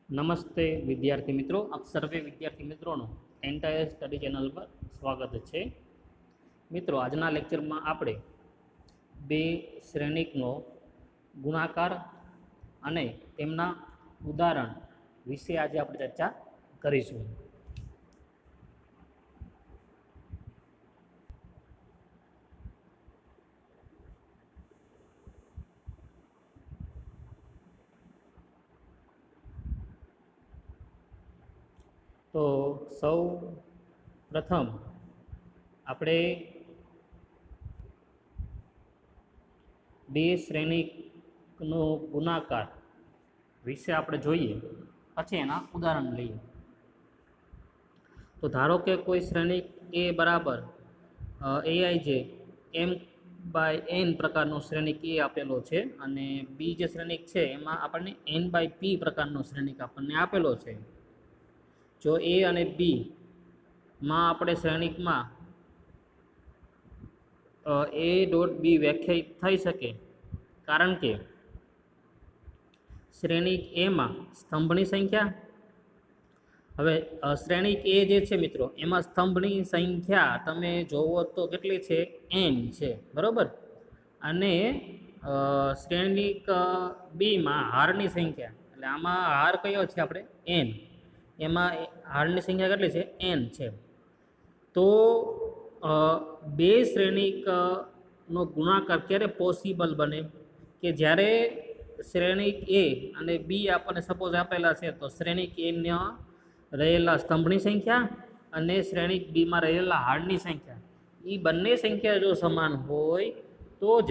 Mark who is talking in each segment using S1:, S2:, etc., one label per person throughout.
S1: નમસ્તે વિદ્યાર્થી મિત્રો, આપ સર્વે વિદ્યાર્થી મિત્રોનું એન્ટાયર સ્ટડી ચેનલ પર સ્વાગત છે. મિત્રો, આજના લેક્ચરમાં આપણે બે શ્રેણિકનો ગુણાકાર અને તેમના ઉદાહરણ વિશે આજે આપણે ચર્ચા કરીશું. તો સૌ પ્રથમ આપણે બે શ્રેણિકનો ગુણાકાર વિશે આપણે જોઈએ, પછી એના ઉદાહરણ લઈએ. તો ધારો કે કોઈ શ્રેણિક એ બરાબર AIJ m/n પ્રકારનો શ્રેણિક એ આપેલો છે, અને બી જે શ્રેણિક છે એમાં આપણને n/p પ્રકારનો શ્રેણિક આપણને આપેલો છે. જો એ અને બી માં આપણે શ્રેણિકમાં a ડોટ બી વ્યાખ્યાયિત થઈ શકે, કારણ કે શ્રેણિક એમાં સ્તંભની સંખ્યા, હવે શ્રેણિક એ જે છે મિત્રો એમાં સ્તંભની સંખ્યા તમે જોવો તો કેટલી છે? n છે, બરાબર. અને શ્રેણિક બીમાં હારની સંખ્યા, એટલે આમાં હાર કયો છે આપણે? n. એમાં હારની સંખ્યા કેટલી છે? n છે. તો બે શ્રેણિકનો ગુણાકાર ક્યારે પોસિબલ બને? કે જ્યારે શ્રેણિક એ અને બી આપણને સપોઝ આપેલા છે, તો શ્રેણિક એમાં રહેલા સ્તંભની સંખ્યા અને શ્રેણિક બીમાં રહેલા હારની સંખ્યા, એ બંને સંખ્યા જો સમાન હોય તો જ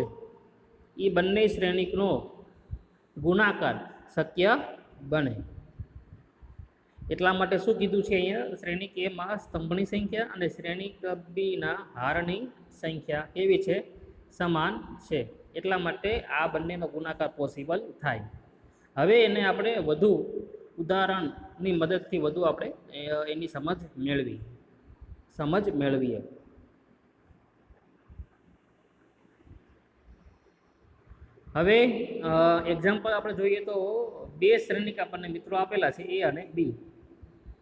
S1: એ બંને શ્રેણિકનો ગુણાકાર શક્ય બને. એટલા માટે શું કીધું છે અહીંયા? શ્રેણિક એમાં સ્તંભની સંખ્યા અને શ્રેણિક બીના હારની સંખ્યા કેવી છે? સમાન છે. એટલા માટે આ બંનેનો ગુણાકાર પોસિબલ થાય. હવે એને આપણે વધુ ઉદાહરણની મદદથી વધુ આપણે એની સમજ મેળવીએ. હવે એક્ઝામ્પલ આપણે જોઈએ તો બે શ્રેણિક આપણને મિત્રો આપેલા છે, એ અને બી.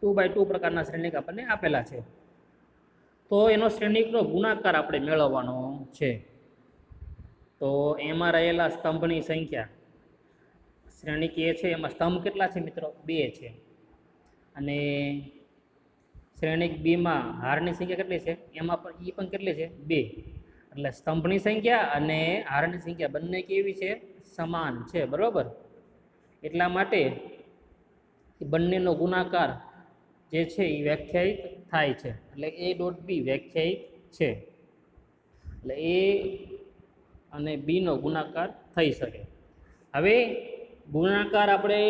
S1: 2x2 પ્રકારના શ્રેણિક આપણને આપેલા છે. તો એનો શ્રેણિકનો ગુણાકાર આપણે મેળવવાનો છે. તો એમાં રહેલા સ્તંભની સંખ્યા, શ્રેણિક એ છે એમાં સ્તંભ કેટલા છે મિત્રો? 2 છે. અને શ્રેણિક બીમાં હારની સંખ્યા કેટલી છે? એમાં પણ એ પણ કેટલી છે? 2. એટલે સ્તંભની સંખ્યા અને હારની સંખ્યા બંને કેવી છે? સમાન છે, બરાબર. એટલા માટે બંનેનો ગુણાકાર જે છે એ વ્યાખ્યાયિત થાય છે, એટલે a ડોટ બી વ્યાખ્યાયિત છે. એટલે એ અને બીનો ગુણાકાર થઈ શકે. હવે ગુણાકાર આપણે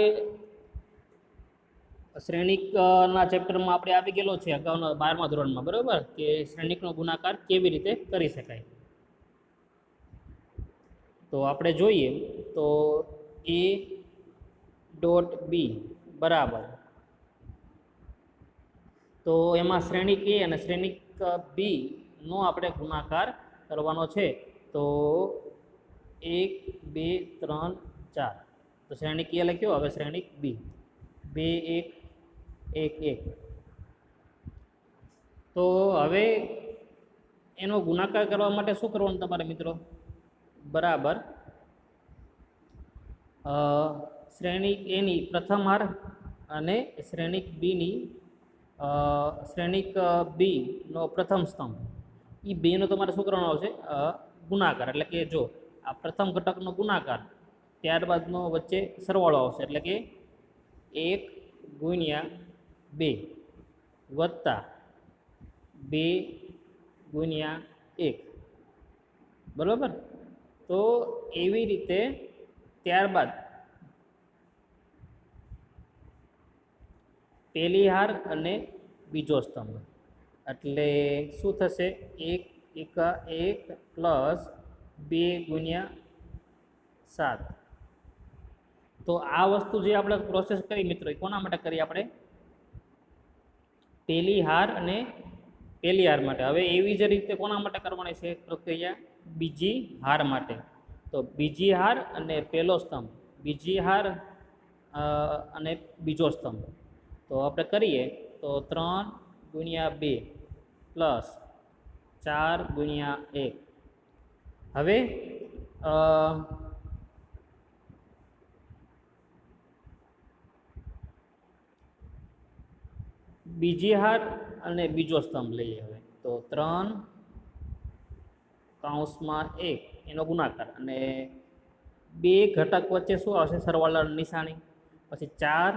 S1: શ્રેણિકના ચેપ્ટરમાં આપણે આવી ગયેલો છે અગાઉના 12મા ધોરણમાં, બરાબર, કે શ્રેણિકનો ગુણાકાર કેવી રીતે કરી શકાય. તો આપણે જોઈએ તો a ડોટ બી બરાબર, તો એમાં શ્રેણિક એ અને શ્રેણિક બી નો આપણે ગુણાકાર કરવાનો છે. તો 1 2 3 4, તો શ્રેણિક એ લખ્યો. હવે શ્રેણિક બી 2 1 1 1. તો હવે એનો ગુણાકાર કરવા માટે શું કરવાનું તમારે મિત્રો? બરાબર, શ્રેણિક એની પ્રથમ હાર અને શ્રેણિક બીની શ્રેણિક બીનો પ્રથમ સ્તંભ, એ બેનો તમારે શું કરવાનો આવશે? ગુણાકાર. એટલે કે જો આ પ્રથમ ઘટકનો ગુણાકાર, ત્યારબાદનો વચ્ચે સરવાળો આવશે, એટલે કે 1 ગુણ્યા 2 વત્તા 2 ગુણ્યા 1, બરાબર. તો એવી રીતે ત્યારબાદ પહેલી હાર અને બીજો સ્તંભ, એટલે શું થશે? 1 એકા 1 પ્લસ 2 ગુણ્યા 7. તો આ વસ્તુ જે આપણે પ્રોસેસ કરી મિત્રો, એ કોના માટે કરી? આપણે પહેલી હાર અને પહેલી હાર માટે. હવે એવી જ રીતે કોના માટે કરવાની છે પ્રક્રિયા? બીજી હાર માટે. તો બીજી હાર અને પહેલો સ્તંભ, બીજી હાર અને બીજો સ્તંભ. તો આપણે કરીએ તો 3 ગુણ્યા 2 પ્લસ 4 ગુણ્યા 1. હવે બીજી હાર અને બીજો સ્તંભ લઈએ. હવે તો 3 કૌંસમાં 1 એનો ગુણાકાર અને બે ઘટક વચ્ચે શું આવશે? સરવાળાની નિશાની. પછી 4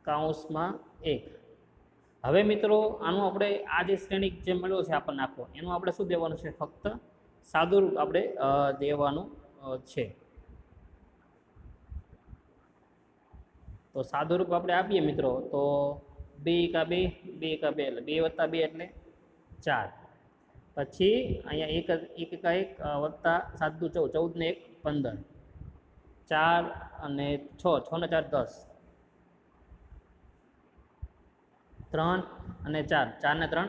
S1: કૌંસમાં 1. હવે મિત્રો આનું આપણે આ જે શ્રેણિક જે મળ્યો છે આપણને આખો, એનું આપણે શું દેવાનું છે? ફક્ત સાદુરૂપ આપણે દેવાનું છે. તો સાદુરૂપ આપણે આપીએ મિત્રો તો 2 એકા 2, 2 એકા 2 એટલે 2 વત્તા 2 એટલે 4. પછી અહીંયા 1 એકા 1 વત્તા 7 દુ 14, 14 ને 1 15, 4 અને 6, 6 ને 4 10, 3 અને 4, 4 ને 3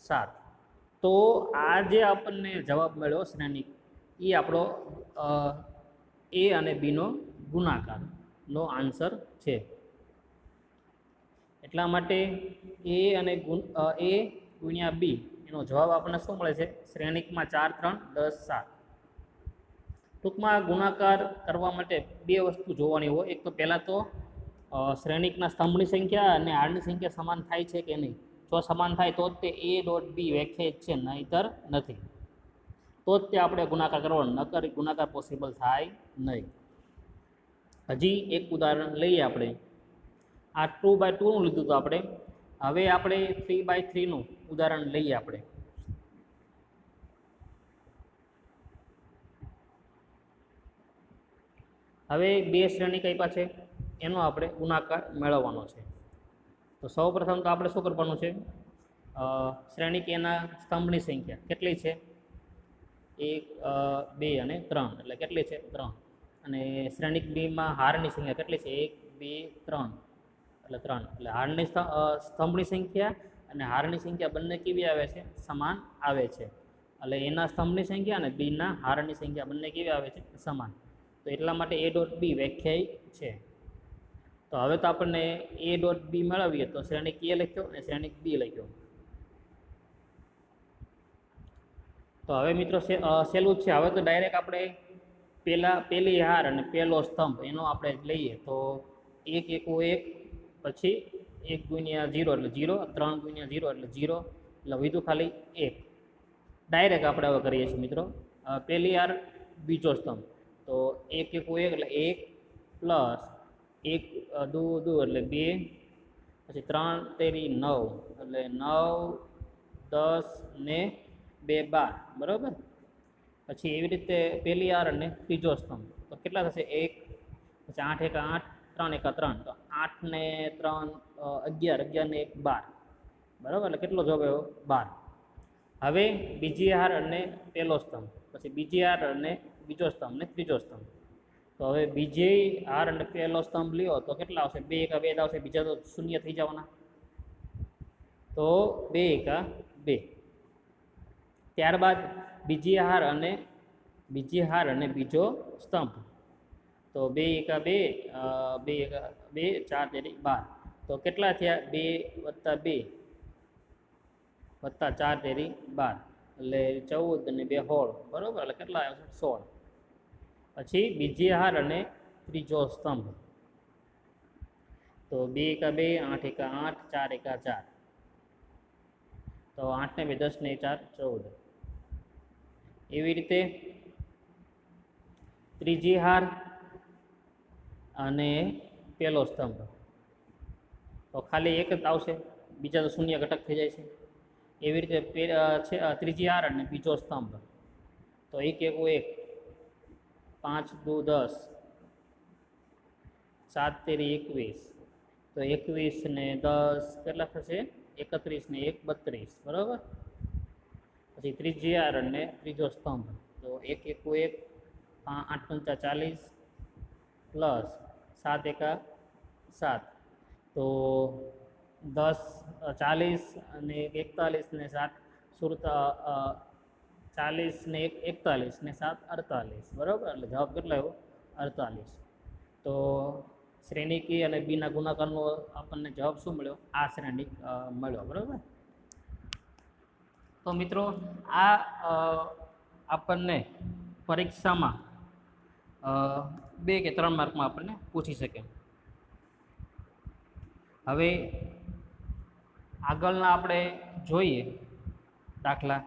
S1: 7. તો આ જે આપણને જવાબ મળ્યો શ્રેણિક, એ આપણો એ અને બીનો ગુણાકારનો આન્સર છે. એટલા માટે એ અને એ ગુણ્યા બી એનો જવાબ આપણને શું મળે છે? શ્રેણિકમાં 4, 3, 10, 7. ટૂંકમાં ગુણાકાર કરવા માટે બે વસ્તુ જોવાની હોય. એક તો પહેલાં તો શ્રેણિકના સ્તંભની સંખ્યા અને હારની સંખ્યા સમાન થાય છે કે નહીં. જો સમાન થાય તો જ તે એ ડોટ બી વ્યાખ્યાયિત છે, નહીંતર નથી. તો જ તે આપણે ગુણાકાર કરવાનો, નકર ગુણાકાર પોસિબલ થાય નહીં. હજી એક ઉદાહરણ લઈએ આપણે. આ 2/2 નું લીધું હતું આપણે. હવે આપણે 3/3 નું ઉદાહરણ લઈએ આપણે. હવે બે શ્રેણિક આપ્યા છે, એનો આપણે ગુણાકાર મેળવવાનો છે. તો સૌપ્રથમ તો આપણે શું કરવાનું છે? શ્રેણિક એના સ્તંભની સંખ્યા કેટલી છે? 1, 2 અને 3 એટલે કેટલી છે? 3. અને શ્રેણિક બીમાં હારની સંખ્યા કેટલી છે? 1, 2, 3 એટલે 3. એટલે હારની સ્તંભની સંખ્યા અને હારની સંખ્યા બંને કેવી આવે છે? સમાન આવે છે. એટલે એના સ્તંભની સંખ્યા અને બીના હારની સંખ્યા બંને કેવી આવે છે? સમાન. તો એટલા માટે એ ડોટ બી વ્યાખ્યાયિત છે. તો હવે તો આપણને એ ડોટ બી મેળવીએ તો શ્રેણિક એ લખ્યો અને શ્રેણિક બી લખ્યો. તો હવે મિત્રો સહેલું જ છે. હવે તો ડાયરેક્ટ આપણે પહેલી હાર અને પહેલો સ્તંભ એનો આપણે લઈએ તો 1 એકુ 1, પછી 1 ગુણ્યા 0 એટલે 0, 3 ગુણ્યા 0 એટલે 0, એટલે વધુ ખાલી 1. ડાયરેક્ટ આપણે હવે કરીએ છીએ મિત્રો. પહેલી હાર બીજો સ્તંભ તો 1 એકુ 1 એટલે 1 પ્લસ 1 દુ દુ એટલે 2, પછી 3 તેરી 9 એટલે 9, 10 ને 2 12, બરાબર. પછી એવી રીતે પહેલી હાર અને ત્રીજો સ્તંભ તો કેટલા થશે? 1, પછી 8 એકા 8, 3 એકા 3, તો 8 ને 3 11, 11 ને 1 12, બરાબર. એટલે કેટલો જવાબ આવ્યો? 12. હવે બીજી હાર અને પહેલો સ્તંભ, પછી બીજી હાર અને બીજો સ્તંભ ને ત્રીજો સ્તંભ. તો હવે બીજી હાર અને પહેલો સ્તંભ લ્યો તો કેટલા આવશે? 2 એકા 2 આવશે. બીજા તો શૂન્ય થઈ જવાના. તો 2 એકા 2. ત્યારબાદ બીજી હાર અને બીજો સ્તંભ તો 2 એકા 2, 2 એકા 2, 4 તેરી 12. તો કેટલા થયા? 2 વત્તા 2 વત્તા 4 તેરી 12 એટલે 14 અને 2 16, બરાબર. એટલે કેટલા આવશે? 16. પછી બીજી હાર અને ત્રીજો સ્તંભ તો 2 એકા 2, 8 એકા 8, 4 એકા 4, તો 8 ને 2 10 ને 4 14. એવી રીતે ત્રીજી હાર અને પહેલો સ્તંભ તો ખાલી એક જ આવશે, બીજા તો શૂન્ય ઘટક થઈ જાય છે. એવી રીતે ત્રીજી હાર અને બીજો સ્તંભ તો 1 એકુ 1, 5 દુ 10, 7 તેરી 21, તો 21 ને 10 કેટલા થશે? 31 ને 1 32, બરાબર. પછી ત્રીજી હાર અને ત્રીજો સ્તંભ તો 1 એકુ 1, 8 પંચા 40 પ્લસ 7 એકા 7, તો 10 40 અને 41 ને 7 40 ને 1 41 ને 7 48, બરાબર. એટલે જવાબ કેટલો આવ્યો? 48. તો શ્રેણિક એ અને બીના ગુણાકારનો આપણને જવાબ શું મળ્યો? આ શ્રેણિક મળ્યો. બરાબર. તો મિત્રો આ આપણને પરીક્ષામાં 2 કે 3 માર્કમાં આપણને પૂછી શકે. હવે આગળના આપણે જોઈએ દાખલા.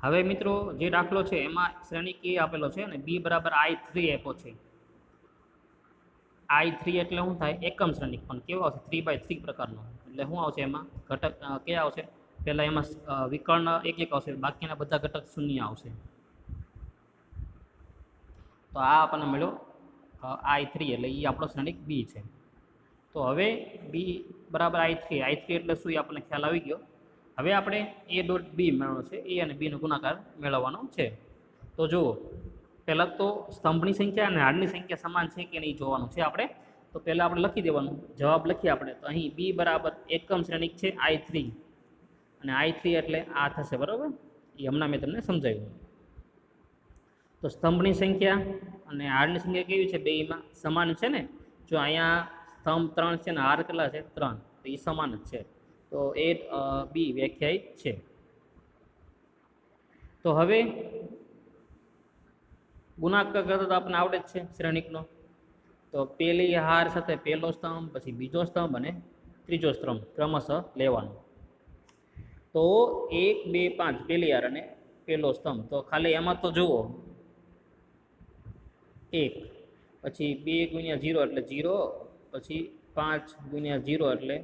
S1: હવે મિત્રો જે દાખલો છે એમાં શ્રેણિક એ આપેલો છે અને બી બરાબર I3 આપ્યો છે. I3 એટલે શું થાય? એકમ શ્રેણિક, પણ કેવો આવશે? 3/3 પ્રકારનો. એટલે શું આવશે એમાં? ઘટક કયા આવશે? પહેલાં એમાં વિકર્ણ એક આવશે, બાકીના બધા ઘટક શૂન્ય આવશે. તો આ આપણને મળ્યો I3, એટલે એ આપણો શ્રેણિક બી છે. તો હવે બી બરાબર I3 એટલે શું? એ આપણને ખ્યાલ આવી ગયો. હવે આપણે A ડોટ બી મેળવવાનો છે. એ અને બીનો ગુણાકાર મેળવવાનો છે. તો જુઓ, પહેલાં તો સ્તંભની સંખ્યા અને હારની સંખ્યા સમાન છે કે નહીં જોવાનું છે આપણે. તો પહેલાં આપણે લખી દેવાનું, જવાબ લખીએ આપણે. તો અહીં બી બરાબર એકમ શ્રેણિક છે I3, અને I3 એટલે આ થશે. બરાબર. એ હમણાં મેં તમને સમજાવ્યું. તો સ્તંભની સંખ્યા અને હારની સંખ્યા કેવી છે? બેયમાં સમાન છે ને. જો અહીંયા સ્તંભ 3 છે ને હાર કેટલા છે? 3. તો એ સમાન જ છે. તો એ બી વ્યાખ્યાયિત છે. તો હવે ગુણાકાર કરતા તો આપણને આવડે જ છે શ્રેણિકનો. તો પહેલી હાર સાથે પહેલો સ્તંભ, પછી બીજો સ્તંભ અને ત્રીજો સ્તંભ ક્રમશઃ લેવાનો. તો 1, 2, 5 પહેલી હાર અને પહેલો સ્તંભ. તો ખાલી એમાં તો જુઓ 1, પછી 2 × 0 એટલે 0, પછી 5 × 0 એટલે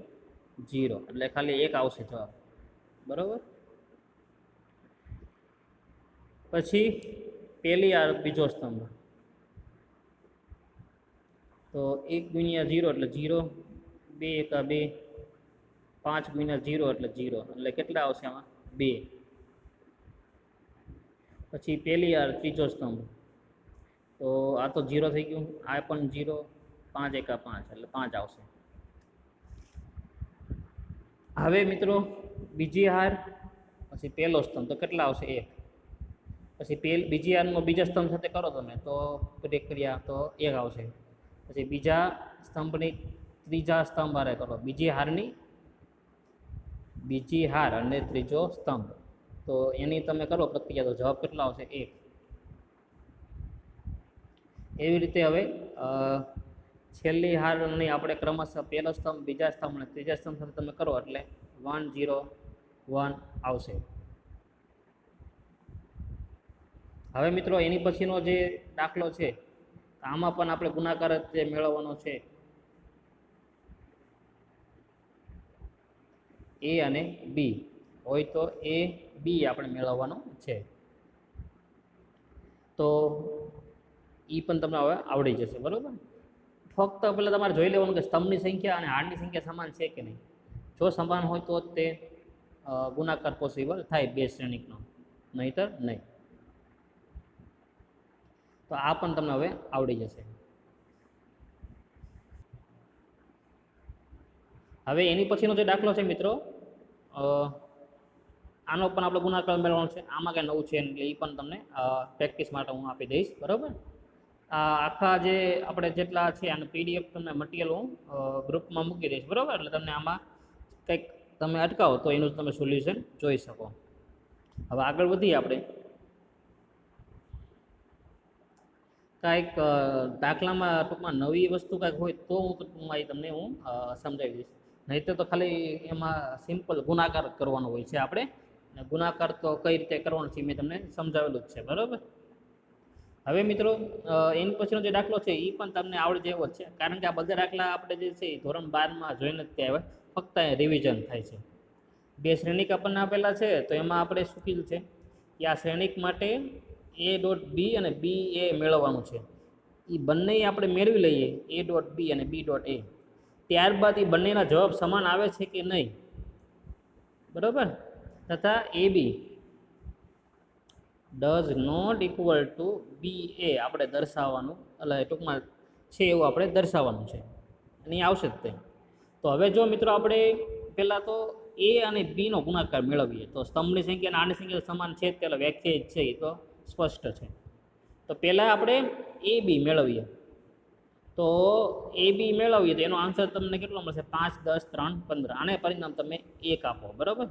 S1: 0, એટલે ખાલી 1 આવશે જવાબ. બરાબર. પછી પહેલી હાર બીજો સ્તંભ, તો 1 × 0 એટલે 0, 2 × 2, 5 × 0 એટલે 0, એટલે કેટલા આવશે આમાં? 2. પછી પહેલી હાર ત્રીજો સ્તંભ, તો આ તો 0 થઈ ગયું, આ પણ 0, 5 × 5 એટલે 5 આવશે. હવે મિત્રો બીજી હાર પછી પહેલો સ્તંભ, તો કેટલા આવશે? 1. પછી બીજી હારનો બીજા સ્તંભ સાથે કરો તમે તો પ્રક્રિયા, તો 1 આવશે. પછી બીજા સ્તંભની ત્રીજા સ્તંભ હારે કરો, બીજી હાર અને ત્રીજો સ્તંભ, તો એની તમે કરો પ્રક્રિયા, તો જવાબ કેટલો આવશે? 1. એવી રીતે હવે છેલ્લી હારની આપણે ક્રમશઃ પહેલો સ્તંભ, બીજા સ્તંભ અને ત્રીજા સ્તંભ સાથે તમે કરો એટલે 1, 0, 1 આવશે. હવે મિત્રો એની પછીનો જે દાખલો છે, આમાં પણ આપણે ગુણાકાર જે મેળવવાનો છે A અને B હોય, તો A B આપણે મેળવવાનો છે. તો એ પણ તમને હવે આવડી જશે. બરાબર. ફક્ત પહેલાં તમારે જોઈ લેવાનું કે સ્તંભની સંખ્યા અને હારની સંખ્યા સમાન છે કે નહીં. જો સમાન હોય તો તે ગુણાકાર પોસિબલ થાય બે શ્રેણિકનો, નહીંતર નહીં. તો આ પણ તમને હવે આવડી જશે. હવે એની પછીનો જે દાખલો છે મિત્રો, આનો પણ આપણે ગુણાકાર મેળવવાનો છે. આમાં કંઈ નવું છે એટલે એ પણ તમને પ્રેક્ટિસ માટે હું આપી દઈશ. બરાબર. આખા જે આપણે જેટલા છે આનું PDF તમને મટીરિયલ હું ગ્રુપમાં મૂકી દઈશ. બરાબર. એટલે તમને આમાં કંઈક તમે અટકાવો તો એનું તમે સોલ્યુશન જોઈ શકો. હવે આગળ વધીએ આપણે. કાંઈક દાખલામાં ટૂંકમાં નવી વસ્તુ કાંઈક હોય તો હું ટૂંકમાં તમને હું સમજાવી દઈશ. નહીંતર તો ખાલી એમાં સિમ્પલ ગુણાકાર કરવાનો હોય છે આપણે. ગુણાકાર તો કઈ રીતે કરવાનો છે મેં તમને સમજાવેલું જ છે. બરાબર. હવે મિત્રો એની પછીનો જે દાખલો છે એ પણ તમને આવડે જેવો જ છે, કારણ કે આ બધા દાખલા આપણે જે છે એ ધોરણ 12માં જોઈને જ ત્યાં આવે, ફક્ત રિવિઝન થાય છે. બે શ્રેણિક આપણને આપેલા છે, તો એમાં આપણે શું કીધું છે કે આ શ્રેણિક માટે A ડોટ બી અને બી એ મેળવવાનું છે. એ બંને આપણે મેળવી લઈએ, A ડોટ બી અને બી ડોટ એ. ત્યારબાદ એ બંનેના જવાબ સમાન આવે છે કે નહીં. બરાબર. તથા AB does not equal to B A આપણે દર્શાવવાનું, એટલે ટૂંકમાં છે એવું આપણે દર્શાવવાનું છે, અને એ આવશે જ તે. તો હવે જો મિત્રો આપણે પહેલાં તો A અને બીનો ગુણાકાર મેળવીએ, તો સ્તંભની સંખ્યા અને આની સંખ્યા સમાન છે જ, પહેલાં વ્યાખ્યાયિત છે, એ તો સ્પષ્ટ છે. તો પહેલાં આપણે એ બી મેળવીએ. તો એ બી મેળવીએ તો એનો આન્સર તમને કેટલો મળશે? 5, 10, 3, 15. આને પરિણામ તમે 1 આપો. બરાબર.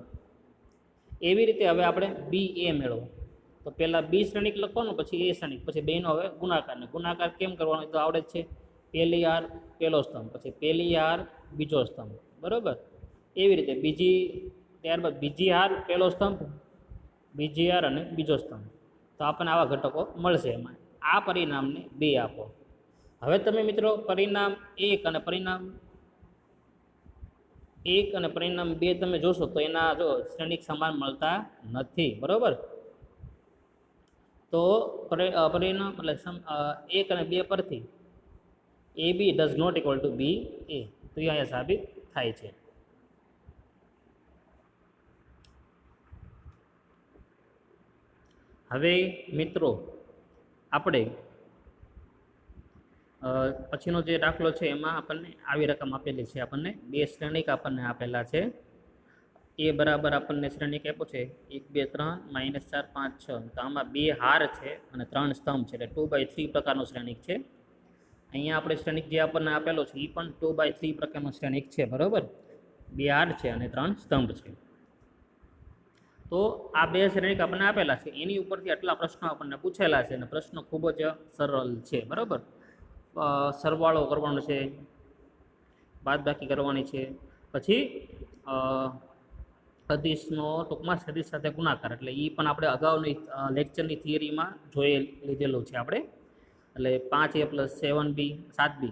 S1: એવી રીતે હવે આપણે બી એ મેળવો. તો પહેલાં બી શ્રેણિક લખવાનું, પછી એ શ્રેણિક, પછી બેનો હવે ગુણાકાર. ને ગુણાકાર કેમ કરવાનો તો આવડે જ છે. પહેલી હાર પહેલો સ્તંભ, પછી પહેલી હાર બીજો સ્તંભ. બરાબર. એવી રીતે ત્યારબાદ બીજી હાર પહેલો સ્તંભ, બીજી હાર અને બીજો સ્તંભ. તો આપણને આવા ઘટકો મળશે. એમાં આ પરિણામને 2 આપો. હવે તમે મિત્રો પરિણામ 1 અને પરિણામ 2 તમે જોશો તો એના જો શ્રેણિક સમાન મળતા નથી. બરાબર. તો પરિણામ એટલે 1 અને 2 પરથી એ બી does not equal to B એ, તો એ અહીંયા સાબિત થાય છે. હવે મિત્રો આપણે પછીનો જે દાખલો છે એમાં આપણને આવી રકમ આપેલી છે. આપણને 2 શ્રેણિક આપણને આપેલા છે. એ બરાબર આપણને શ્રેણિક આપ્યો છે 1, 2, 3, -4, 5, 6. તો આમાં 2 હાર છે અને 3 સ્તંભ છે, એટલે 2/3 પ્રકારનો શ્રેણિક છે. અહીંયા આપણે શ્રેણિક જે આપણને આપેલો છે એ પણ 2/3 પ્રકારનો શ્રેણિક છે. બરાબર. 2 હાર છે અને 3 સ્તંભ છે. તો આ 2 શ્રેણિક આપણને આપેલા છે, એની ઉપરથી આટલા પ્રશ્નો આપણને પૂછેલા છે અને પ્રશ્નો ખૂબ જ સરળ છે. બરાબર. સરવાળો કરવાનો છે, બાદબાકી કરવાની છે, પછી સદિશનો ટૂંકમાં સદિશ સાથે ગુણાકાર, એટલે એ પણ આપણે અગાઉની લેક્ચરની થિયરીમાં જોઈ લીધેલું છે આપણે. એટલે 5a + 7b 7b,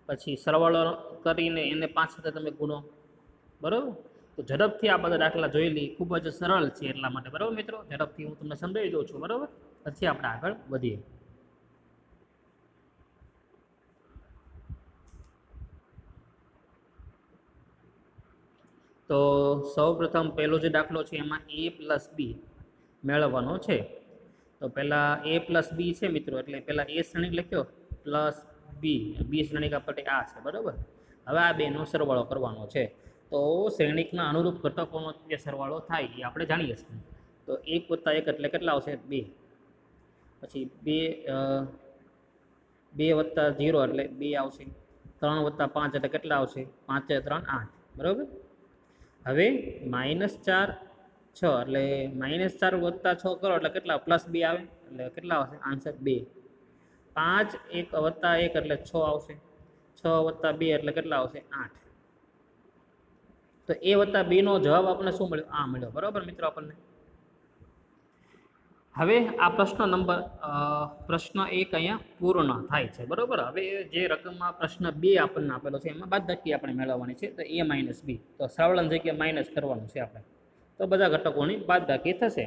S1: પછી સરવાળો કરીને એને 5 સાથે તમે ગુણો. બરાબર. તો ઝડપથી આ બધા દાખલા જોઈ લઈએ, ખૂબ જ સરળ છે એટલા માટે. બરાબર મિત્રો, ઝડપથી હું તમને સમજાવી દઉં છું. બરાબર. પછી આપણે આગળ વધીએ. તો સૌપ્રથમ પહેલો જે દાખલો છે એમાં a + b મેળવવાનો છે. તો પહેલાં a + b છે મિત્રો, એટલે પહેલાં a શ્રેણિક લખ્યો પ્લસ બી શ્રેણિક આપણે આ છે. બરાબર. હવે આ બેનો સરવાળો કરવાનો છે. તો શ્રેણિકના અનુરૂપ ઘટકોનો જે સરવાળો થાય એ આપણે જાણીએ છીએ. તો 1 + 1 એટલે કેટલા આવશે? 2. પછી 2 + 0 એટલે 2 આવશે. 3 + 5 એટલે કેટલા આવશે? 5, 3, 8. બરાબર. હવે -4, 6 એટલે -4 + 6 કરો એટલે કેટલા? +2 આવે, એટલે કેટલા આવશે આન્સર? 2. 5 + 1 એટલે 6 આવશે. 6 + 2 એટલે કેટલા આવશે? 8. તો a + b નો જવાબ આપણને શું મળ્યો? આ મળ્યો. બરાબર મિત્રો આપણને. હવે આ પ્રશ્ન 1 અહીંયા પૂર્ણ થાય છે. બરાબર. હવે જે રકમમાં પ્રશ્ન 2 આપણને આપેલો છે એમાં બાદબાકી આપણે મેળવવાની છે. તો a - b, તો સરવાળાની જગ્યાએ માઇનસ કરવાનું છે આપણે. તો બધા ઘટકોની બાદબાકી થશે.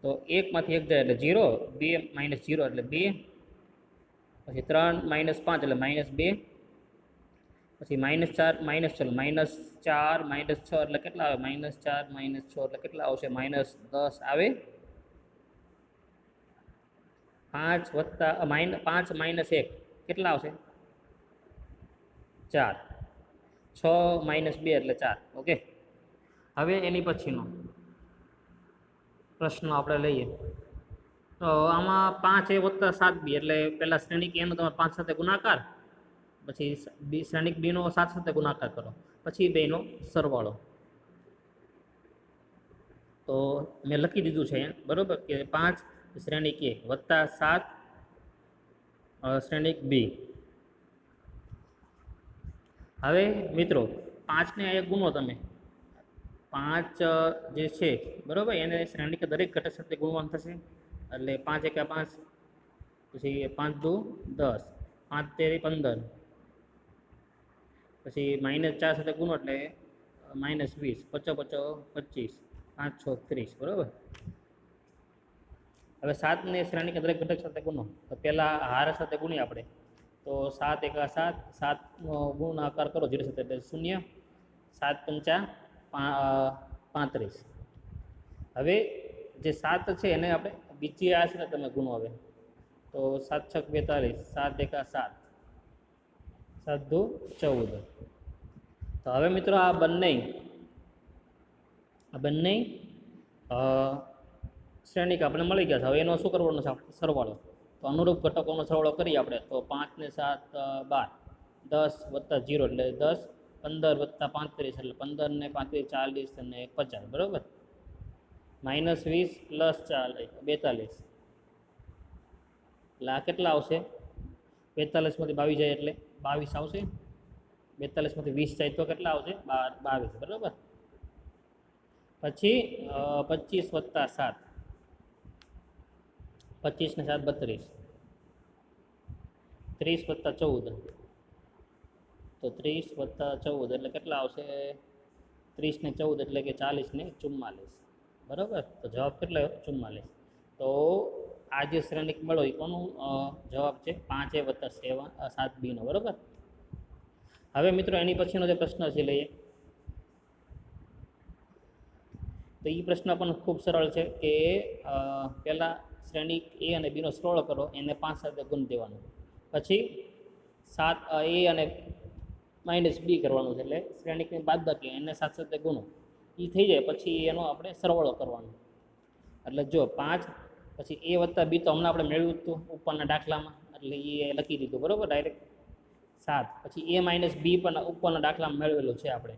S1: તો 1 માંથી 1 જાય એટલે 0, 2 - 0 એટલે 2, પછી 3 - 5 એટલે -2, પછી -4 -4 - 6 એટલે કેટલા આવે? -4 - 6 એટલે કેટલા આવશે? -10 આવે. 5 - 1 કેટલા આવશે? 4. 6 - 2 એટલે 4. ઓકે. હવે એની પછીનો પ્રશ્ન આપણે લઈએ. તો આમાં 5a + 7b એટલે પહેલાં શ્રેણિક એનો તમે 5 સાથે ગુણાકાર, પછી શ્રેણિક બીનો 7 સાથે ગુણાકાર કરો, પછી બેનો સરવાળો. તો મેં લખી દીધું છે અહીંયા. બરાબર. કે 5 શ્રેણિક a + 7 શ્રેણિક b. હવે મિત્રો 5ને અહીંયા ગુણો તમે. 5 જે છે બરાબર, એને શ્રેણિક દરેક ઘટક સાથે ગુણવાનું થશે. એટલે 5 × 5, પછી 5 × 2 = 10, 5 × 3 = 15, પછી -4 સાથે ગુણો એટલે -20, 5 × 5 = 25, 5 × 6 = 30. બરાબર. હવે 7ને શ્રેણિક દરેક ઘટક સાથે ગુણો. તો પહેલાં હાર સાથે ગુણીએ આપણે. તો 7 × 7, 7નો ગુણાકાર કરો 0 સાથે એટલે 0, 7 × 5 = 35. હવે જે 7 છે એને આપણે બીજી આ છે ને તમે ગુણો. હવે તો 7 × 6 = 42, 7 × 1 = 7, 7 × 2 = 14. તો હવે મિત્રો આ બંને શ્રેણિક આપણે મળી ગયા છે. હવે એનો શું કરવાનો છે આપણે? સરવાળો. તો અનુરૂપ ઘટકોનો સરવાળો કરીએ આપણે. તો 5 ને 7 12, 10 વત્તા 0 એટલે 10, 15 વત્તા 35 એટલે 15 ને 35 40 અને 50, બરાબર. -20 પ્લસ 42, એટલે આ કેટલા આવશે? 42માંથી 22 જાય એટલે 22 આવશે. 42માંથી 20 જાય તો કેટલા આવશે? 22, બરાબર. પછી 25 વત્તા 7, 25 ને 7 32, 30 વત્તા 14, તો 30 વત્તા 14 એટલે કેટલા આવશે? 30 ને 14 એટલે કે 40 ને 44, બરાબર. તો જવાબ કેટલો? 44. તો આ જે શ્રેણિક મળો એ કોનો જવાબ છે? 5A વત્તા 7Bનો, બરાબર. હવે મિત્રો એની પછીનો જે પ્રશ્ન છે લઈએ. તો એ પ્રશ્ન પણ ખૂબ સરળ છે કે પહેલાં શ્રેણિક A અને Bનો સરવાળો કરો, એને 5 સાથે ગુણ દેવાનો, પછી 7A અને -B કરવાનું છે, એટલે શ્રેણિકની બાદબાકી એને 7 સાથે ગુણો, એ થઈ જાય પછી એનો આપણે સરવાળો કરવાનો. એટલે જો 5 પછી A વત્તા B તો હમણાં આપણે મેળવ્યું હતું ઉપરના દાખલામાં, એટલે એ લખી દીધું, બરાબર, ડાયરેક્ટ 7. પછી A - B પણ ઉપરના દાખલામાં મેળવેલું છે આપણે,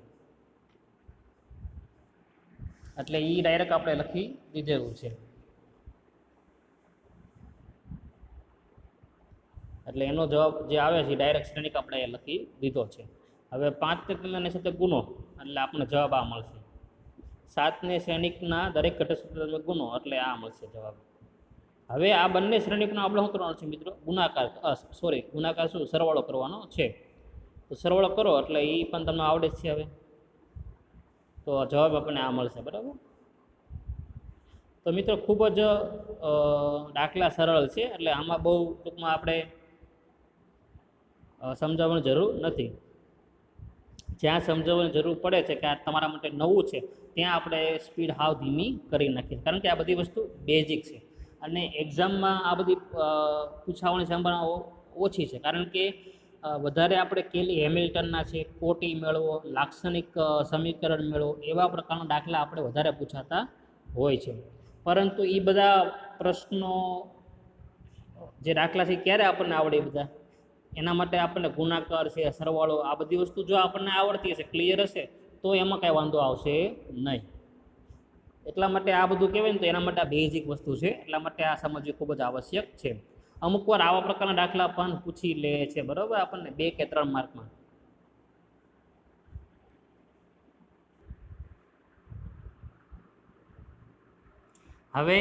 S1: એટલે એ ડાયરેક્ટ આપણે લખી દીધેલું છે. એટલે એનો જવાબ જે આવે છે ડાયરેક્ટ શ્રેણિક આપણે લખી દીધો છે. હવે 5 ને સાથે ગુનો એટલે આપણને જવાબ આ મળશે. 7ને શ્રેણિકના દરેક ઘટક સાથે તમે ગુનો એટલે આ મળશે જવાબ. હવે આ બંને શ્રેણિકનો આપણે શું કરવાનો છે મિત્રો? ગુણાકાર, ગુણાકાર શું? સરવાળો કરવાનો છે. તો સરવાળો કરો એટલે એ પણ તમને આવડે જ છે. હવે તો જવાબ આપણને આ મળશે, બરાબર. તો મિત્રો ખૂબ જ દાખલા સરળ છે, એટલે આમાં બહુ ટૂંકમાં આપણે સમજાવવાની જરૂર નથી. જ્યાં સમજાવવાની જરૂર પડે છે કે આ તમારા માટે નવું છે ત્યાં આપણે સ્પીડ હાવ ધીમી કરી નાખીએ, કારણ કે આ બધી વસ્તુ બેઝિક છે અને એક્ઝામમાં આ બધી પૂછાવાની સંભાવના ઓછી છે, કારણ કે વધારે આપણે કેલી હેમિલ્ટનના છે, કોટી મેળવો, લાક્ષણિક સમીકરણ મેળવો, એવા પ્રકારના દાખલા આપણે વધારે પૂછાતા હોય છે. પરંતુ એ બધા પ્રશ્નો જે દાખલા છે ક્યારે આપણને આવડે? એ બધા એના માટે આપણને ગુણાકાર છે, સરવાળો, આ બધી વસ્તુ જો આપણને આવડતી હશે, ક્લિયર હશે, તો એમાં કાંઈ વાંધો આવશે નહીં. એટલા માટે આ બધું કહેવાય ને તો એના માટે આ બેઝિક વસ્તુ છે, એટલા માટે આ સમજવી ખૂબ જ આવશ્યક છે. અમુક વાર આવા પ્રકારના દાખલા પણ પૂછી લે છે, બરાબર, આપણને 2 કે 3 માર્કમાં. હવે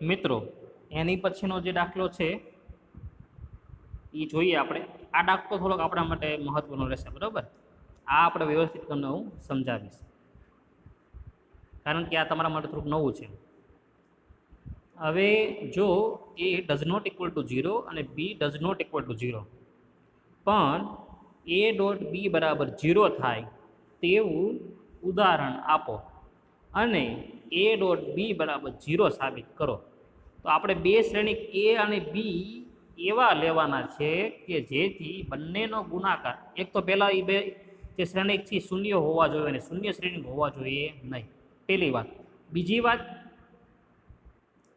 S1: મિત્રો એની પછીનો જે દાખલો છે એ જોઈએ આપણે. આ દાખલો થોડોક આપણા માટે મહત્વનો રહેશે, બરાબર. આ આપણે વ્યવસ્થિત તમને હું સમજાવીશ, કારણ કે આ તમારા માટે થોડુંક નવું છે. હવે જો A does not equal to 0 અને B does not equal to 0, પણ A ડોટ B બરાબર 0 થાય તેવું ઉદાહરણ આપો અને A ડોટ B બરાબર 0 સાબિત કરો. તો આપણે બે શ્રેણિક A અને B એવા લેવાના છે કે જેથી બંનેનો ગુણાકાર, એક તો પહેલાં એ બે જે શ્રેણિક છે શૂન્ય હોવા જોઈએ અને શૂન્ય શ્રેણિક હોવા જોઈએ નહીં, પહેલી વાત. બીજી વાત,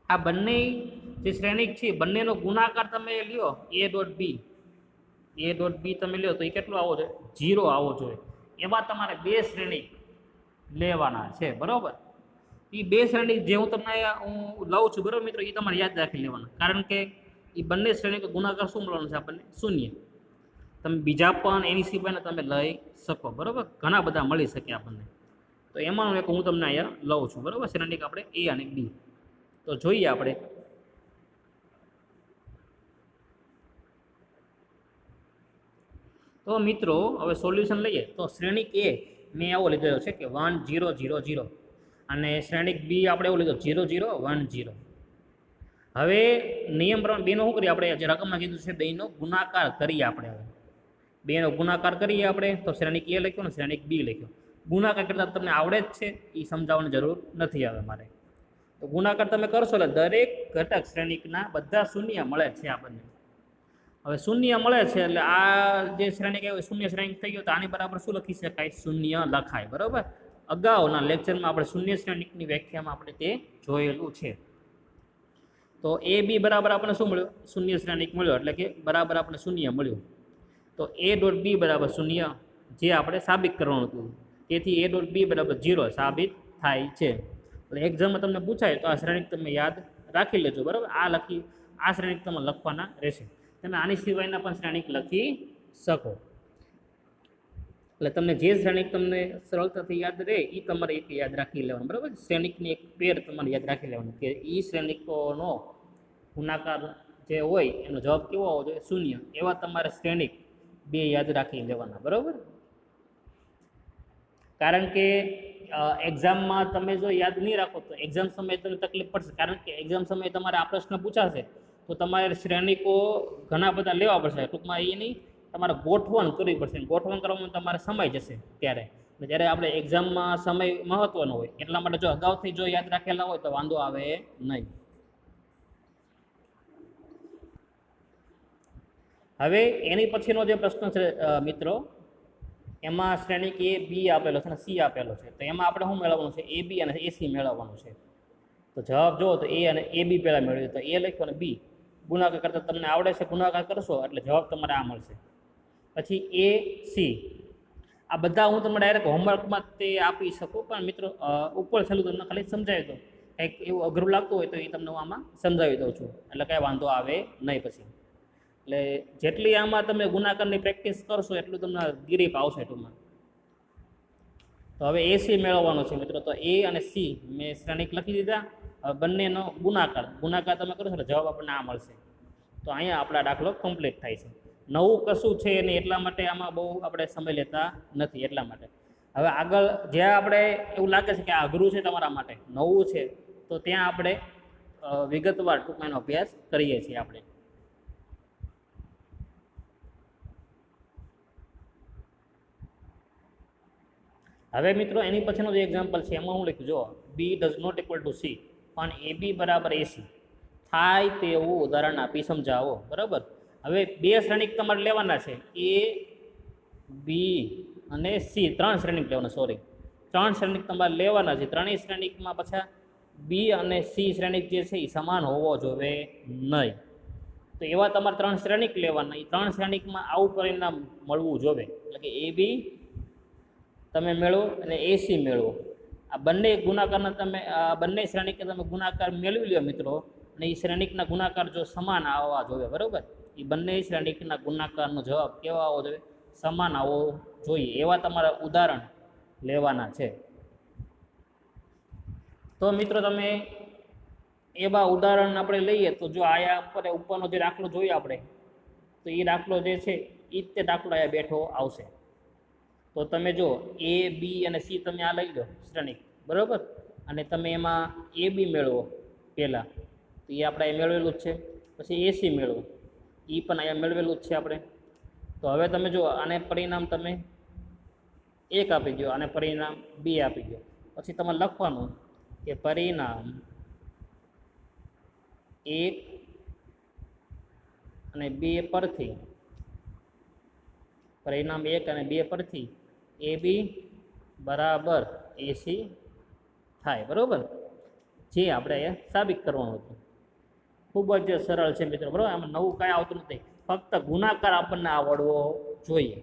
S1: આ બંને જે શ્રેણિક છે બંનેનો ગુણાકાર તમે લ્યો A ડોટ B તમે લ્યો તો એ કેટલો આવવો જોઈએ? 0 આવવો જોઈએ. એમાં તમારે બે શ્રેણિક લેવાના છે, બરાબર. એ બે શ્રેણિક જે હું તમને લઉં છું, બરાબર મિત્રો, એ તમારે યાદ રાખી લેવાના, કારણ કે એ બંને શ્રેણિક ગુણાકાર શું મળવાનો છે આપણને? શૂન્ય. તમે બીજા પણ એની સિવાયના તમે લઈ શકો, બરાબર, ઘણા બધા મળી શકે આપણને. તો એમાંનું એક હું તમને અહીંયા લઉં છું, બરાબર, શ્રેણિક આપણે A અને B. તો જોઈએ આપણે. તો મિત્રો હવે સોલ્યુશન લઈએ. તો શ્રેણિક A મેં એવો લીધેલો છે કે 1 0 0 0 અને શ્રેણિક B આપણે એવો લીધો 0 0 1 0. હવે નિયમ પ્રમાણે બેનો શું કરીએ આપણે? જે રકમમાં કીધું છે બેનો ગુણાકાર કરીએ આપણે. હવે બેનો ગુણાકાર કરીએ આપણે. તો શ્રેણિક A લખ્યો ને શ્રેણિક B લખ્યો. ગુણાકાર કરતાં તમને આવડે જ છે, એ સમજાવવાની જરૂર નથી હવે મારે. તો ગુણાકાર તમે કરશો એટલે દરેક ઘટક શ્રેણિકના બધા શૂન્ય મળે છે આપણને. હવે શૂન્ય મળે છે એટલે આ જે શ્રેણિક હોય શૂન્ય શ્રેણિક થઈ ગયો, તો આની બરાબર શું લખી શકાય? શૂન્ય લખાય, બરાબર. અગાઉના લેક્ચરમાં આપણે શૂન્ય શ્રેણિકની વ્યાખ્યામાં આપણે તે જોયેલું છે. તો એ બી બરાબર આપણને શું મળ્યું? શૂન્ય શ્રેણિક મળ્યો, એટલે કે બરાબર આપણે શૂન્ય મળ્યું. તો એ ડોટ બી બરાબર શૂન્ય, જે આપણે સાબિત કરવાનું હતું. તેથી એ ડોટ બી બરાબર 0 સાબિત થાય છે. એટલે એક્ઝામમાં તમને પૂછાય તો આ શ્રેણિક તમે યાદ રાખી લેજો, બરાબર. આ શ્રેણિક તમે લખવાના રહેશે. તમે આની સિવાયના પણ શ્રેણિક લખી શકો. એટલે તમને જે શ્રેણિક તમને સરળતાથી યાદ રહે એ તમારે એક યાદ રાખી લેવાનું, બરાબર. શ્રેણિકની એક પેર તમારે યાદ રાખી લેવાનું કે એ શ્રેણિકોનો ગુણાકાર જે હોય એનો જવાબ કેવો હોવો જોઈએ? શૂન્ય. એવા તમારે શ્રેણિક બે યાદ રાખી લેવાના, બરાબર. કારણ કે એક્ઝામમાં તમે જો યાદ નહીં રાખો તો એક્ઝામ સમયે તમને તકલીફ પડશે. કારણ કે એક્ઝામ સમયે તમારે આ પ્રશ્ન પૂછાશે તો તમારે શ્રેણિકો ઘણા બધા લેવા પડશે. ટૂંકમાં એની તમારે ગોઠવણ કરવી પડશે. ગોઠવણ કરવામાં તમારે સમય જશે ત્યારે. જ્યારે આપણે એક્ઝામમાં સમય મહત્વનો હોય એટલા માટે જો અગાઉથી જો યાદ રાખેલા હોય તો વાંધો આવે નહીં. હવે એની પછીનો જે પ્રશ્ન છે મિત્રો, એમાં શ્રેણિક એ બી આપેલો છે અને સી આપેલો છે. તો એમાં આપણે શું મેળવવાનું છે? એ બી અને એસી મેળવવાનું છે. તો જવાબ જુઓ તો એ અને એ બી પહેલાં મેળવ્યું. તો એ લખ્યો અને બી ગુણાકાર કરતાં તમને આવડે છે, ગુણાકાર કરશો એટલે જવાબ તમારે આ મળશે. પછી એ સી, આ બધા હું તમને ડાયરેક્ટ હોમવર્કમાં તે આપી શકું, પણ મિત્રો ઉપર છેલ્લું તમને ખાલી સમજાવી દઉં. કંઈક એવું અઘરું લાગતું હોય તો એ તમને હું આમાં સમજાવી દઉં છું, એટલે કાંઈ વાંધો આવે નહીં પછી. એટલે જેટલી આમાં તમે ગુણાકારની પ્રેક્ટિસ કરશો એટલું તમને ગીરીપ આવશે ટૂંકમાં. તો હવે એસી મેળવવાનો છે મિત્રો. તો એ અને સી મેં શ્રેણિક લખી દીધા. હવે બંનેનો ગુણાકાર તમે કરો છો એટલે જવાબ આપણને આ મળશે. તો અહીંયા આપણા દાખલો કમ્પ્લીટ થાય છે. નવું કશું છે નહીં એટલા માટે આમાં બહુ આપણે સમય લેતા નથી એટલા માટે. હવે આગળ જ્યાં આપણે એવું લાગે છે કે આ અઘરું છે તમારા માટે, નવું છે, તો ત્યાં આપણે વિગતવાર ટૂંકમાં એનો અભ્યાસ કરીએ છીએ આપણે. હવે મિત્રો એની પછીનો જે એક્ઝામ્પલ છે એમાં હું લખ્યું જો B does not equal to C પણ એ બી બરાબર એસી થાય તેવું ઉદાહરણ આપી સમજાવો, બરાબર. હવે બે શ્રેણિક તમારે લેવાના છે, એ બી અને સી, ત્રણ શ્રેણિક લેવાના, ત્રણ શ્રેણિક તમારે લેવાના છે. ત્રણેય શ્રેણિકમાં પાછા બી અને સી શ્રેણિક જે છે એ સમાન હોવો જોઈએ નહીં. તો એવા તમારે ત્રણ શ્રેણિક લેવાના. એ ત્રણ શ્રેણિકમાં આવું પરિણામ મળવું જોઈએ, એટલે કે એ બી તમે મેળવો અને એસી મેળવો. આ બંને ગુણાકારના તમે બંને શ્રેણિકને તમે ગુણાકાર મેળવી લો મિત્રો, અને એ શ્રેણિકના ગુણાકાર જો સમાન આવવા જોઈએ, બરાબર. એ બંને શ્રેણિકના ગુણાકારનો જવાબ કેવા આવવો જોઈએ? સમાન આવવો જોઈએ. એવા તમારા ઉદાહરણ લેવાના છે. તો મિત્રો તમે એવા ઉદાહરણ આપણે લઈએ તો જો આયા ઉપરનો જે દાખલો જોઈએ આપણે, તો એ દાખલો જે છે એ જ તે દાખલો અહીંયા બેઠો આવશે. તો તમે જો એ બી અને સી તમે આ લઈ લો શ્રેણિક, બરાબર, અને તમે એમાં એ બી મેળવો પહેલાં, તો એ આપણે અહીંયા મેળવેલું જ છે. પછી એસી મેળવો, એ પણ અહીંયા મેળવેલું જ છે આપણે. તો હવે તમે જો આને પરિણામ તમે 1 આપી દો અને પરિણામ 2 આપી દો. પછી તમારે લખવાનું કે પરિણામ 1 અને 2 પરથી, પરિણામ 1 અને 2 પરથી એ બી બરાબર એસી થાય, બરાબર, જે આપણે અહીંયા સાબિત કરવાનું હતું. ખૂબ જ સરળ છે મિત્રો, બરાબર. આમાં નવું કાંઈ આવતું નથી, ફક્ત ગુણાકાર આપણને આવડવો જોઈએ.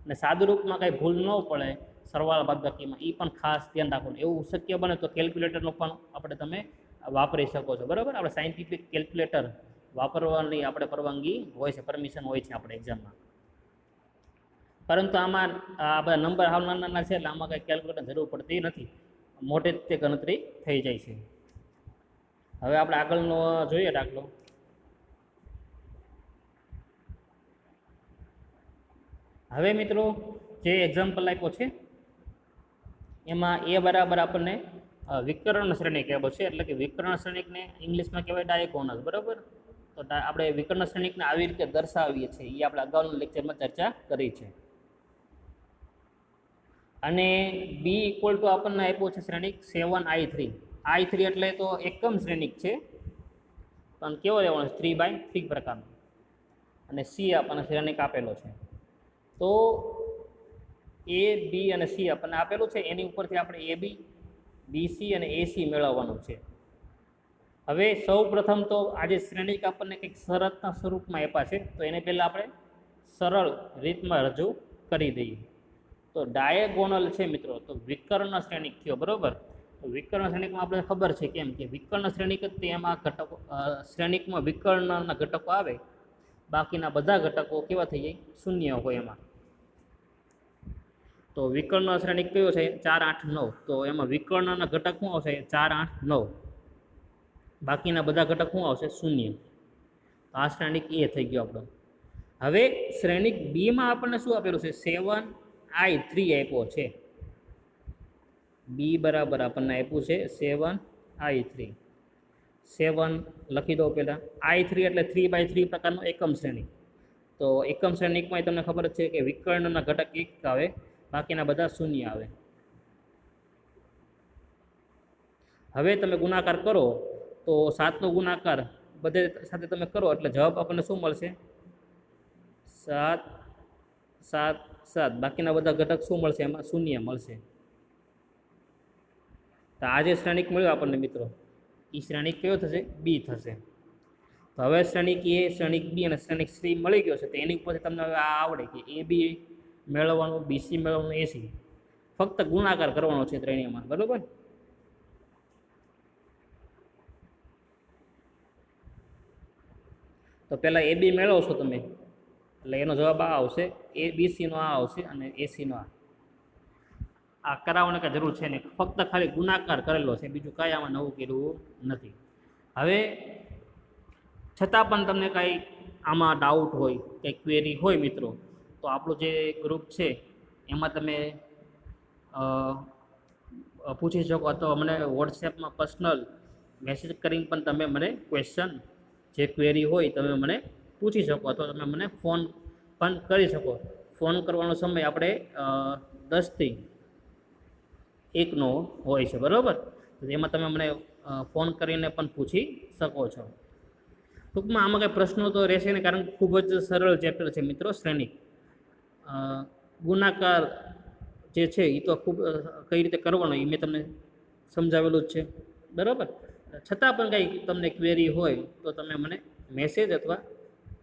S1: અને સાદુરૂપમાં કાંઈ ભૂલ ન પડે સરવાળા બાદબાકીમાં, એ પણ ખાસ ધ્યાન રાખવાનું. એવું શક્ય બને તો કેલ્ક્યુલેટરનો પણ આપણે તમે વાપરી શકો છો, બરાબર. આપણે સાયન્ટિફિક કેલ્ક્યુલેટર વાપરવાની આપણે પરવાનગી હોય છે, પરમિશન હોય છે આપણે એક્ઝામમાં. પરંતુ આમાં આ બધા નંબર હાવ નાના છે એટલે આમાં કંઈ કેલ્ક્યુલેટર જરૂર પડતી નથી, મોટે જ તે ગણતરી થઈ જાય છે. હવે આપણે આગળનો જોઈએ દાખલો. હવે મિત્રો જે એક્ઝામ્પલ આપ્યો છે એમાં એ બરાબર આપણને વિકર્ણ શ્રેણિક આપ્યો છે, એટલે કે વિકર્ણ શ્રેણિકને ઇંગ્લિશમાં કહેવાય ડાયગોનલ, બરાબર. તો આપણે વિકર્ણ શ્રેણિકને આવી રીતે દર્શાવીએ છીએ, એ આપણે અગાઉના લેક્ચરમાં ચર્ચા કરી છે. અને બી ઇક્વલ ટુ આપણને આપ્યો છે શ્રેણિક 7i3. i3 એટલે તો એકમ શ્રેણિક છે, પણ કેવો લેવાનો? 3/3 પ્રકારનો. અને સી આપણને શ્રેણિક આપેલો છે. તો એ બી અને સી આપણને આપેલું છે, એની ઉપરથી આપણે એ બી, બીસી અને એસી મેળવવાનું છે. હવે સૌ પ્રથમ તો આજે શ્રેણિક આપણને કંઈક શરતના સ્વરૂપમાં આપ્યા છે, તો એને પહેલાં આપણે સરળ રીતમાં રજૂ કરી દઈએ. તો ડાયગોનલ છે મિત્રો, તો વિકર્ણ શ્રેણિક થયો, બરાબર. તો વિકર્ણ શ્રેણિકમાં આપણે ખબર છે કેમ કે વિકર્ણ શ્રેણિક જ તે એમાં ઘટકો શ્રેણિકમાં વિકર્ણના ઘટકો આવે, બાકીના બધા ઘટકો કેવા થઈ જાય? શૂન્ય હોય એમાં. તો વિકર્ણ શ્રેણિક કયો છે? 4, 8, 9. તો એમાં વિકર્ણના ઘટક શું આવશે? 4, 8, 9. બાકીના બધા ઘટક શું આવશે? શૂન્ય. આ શ્રેણિક એ થઈ ગયો આપણો. હવે શ્રેણિક બીમાં આપણને શું આપેલું છે? 7I3 આપ્યો છે. બી બરાબર આપણને આપ્યું છે 7I3. 7 લખી દો પહેલાં. I3 એટલે 3/3 પ્રકારનો એકમ શ્રેણિક. તો એકમ શ્રેણિકમાં તમને ખબર જ છે કે વિકર્ણના ઘટક 1 આવે, બાકીના બધા શૂન્ય આવે. હવે તમે ગુણાકાર કરો તો 7નો ગુણાકાર બધે સાથે તમે કરો એટલે જવાબ આપણને શું મળશે? 7, 7, 7. બાકીના બધા ઘટક શું મળશે? એમાં શૂન્ય મળશે. તો આ જે શ્રેણિક મળ્યો આપણને મિત્રો, એ શ્રેણિક કયો થશે? બી થશે. તો હવે શ્રેણિક એ, શ્રેણિક બી અને શ્રેણિક સી મળી ગયો છે. તો એની ઉપરથી તમને હવે આ આવડે કે એ બી મેળવવાનું, બીસી મેળવવાનું, એસી ફક્ત ગુણાકાર કરવાનો છે ત્રણેયમાં, બરાબર. તો પહેલાં એ બી મેળવશો તમે એટલે એનો જવાબ આ આવશે, એ બીસીનો આ આવશે અને એસીનો આ કરાવવાની કાંઈ જરૂર છે નહીં, ફક્ત ખાલી ગુણાકાર કરેલો છે, બીજું કાંઈ આમાં નવું કર્યું નથી. હવે છતાં પણ તમને કાંઈ આમાં ડાઉટ હોય, કંઈ ક્વેરી હોય મિત્રો, તો આપણું જે ગ્રુપ છે એમાં તમે પૂછી શકો, અથવા મને વોટ્સએપમાં પર્સનલ મેસેજ કરીને પણ તમે મને ક્વેશ્ચન જે ક્વેરી હોય તમે મને પૂછી શકો, અથવા તમે મને ફોન પણ કરી શકો. ફોન કરવાનો સમય આપણે 10 થી 1નો હોય છે, બરાબર. એમાં તમે મને ફોન કરીને પણ પૂછી શકો છો. ટૂંકમાં આમાં કંઈ પ્રશ્નો તો રહેશે નહીં, કારણ કે ખૂબ જ સરળ ચેપ્ટર છે મિત્રો શ્રેણિક. ગુણાકાર જે છે એ તો ખૂબ કઈ રીતે કરવાનો એ મેં તમને સમજાવેલું જ છે, બરાબર. છતાં પણ કંઈ તમને ક્વેરી હોય તો તમે મને મેસેજ અથવા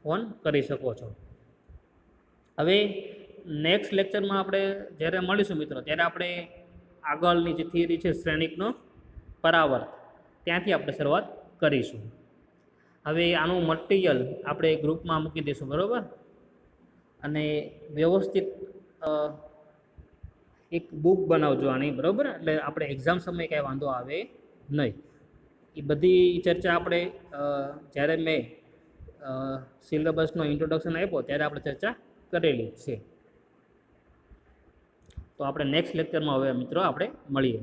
S1: ફોન કરી શકો છો. હવે નેક્સ્ટ લેક્ચરમાં આપણે જ્યારે મળીશું મિત્રો, ત્યારે આપણે આગળની જે થિયરી છે શ્રેણિકનો પરાવર્ત, ત્યાંથી આપણે શરૂઆત કરીશું. હવે આનું મટીરિયલ આપણે ગ્રુપમાં મૂકી દઈશું, બરાબર. અને વ્યવસ્થિત એક બુક બનાવજો આની, બરાબર. એટલે આપણે એક્ઝામ સમયે કાંઈ વાંધો આવે નહીં. એ બધી ચર્ચા આપણે જ્યારે મેં સિલેબસનો ઇન્ટ્રોડક્શન આપ્યો ત્યારે આપણે ચર્ચા કરેલી છે. તો આપણે નેક્સ્ટ લેક્ચરમાં હવે મિત્રો આપણે મળીએ.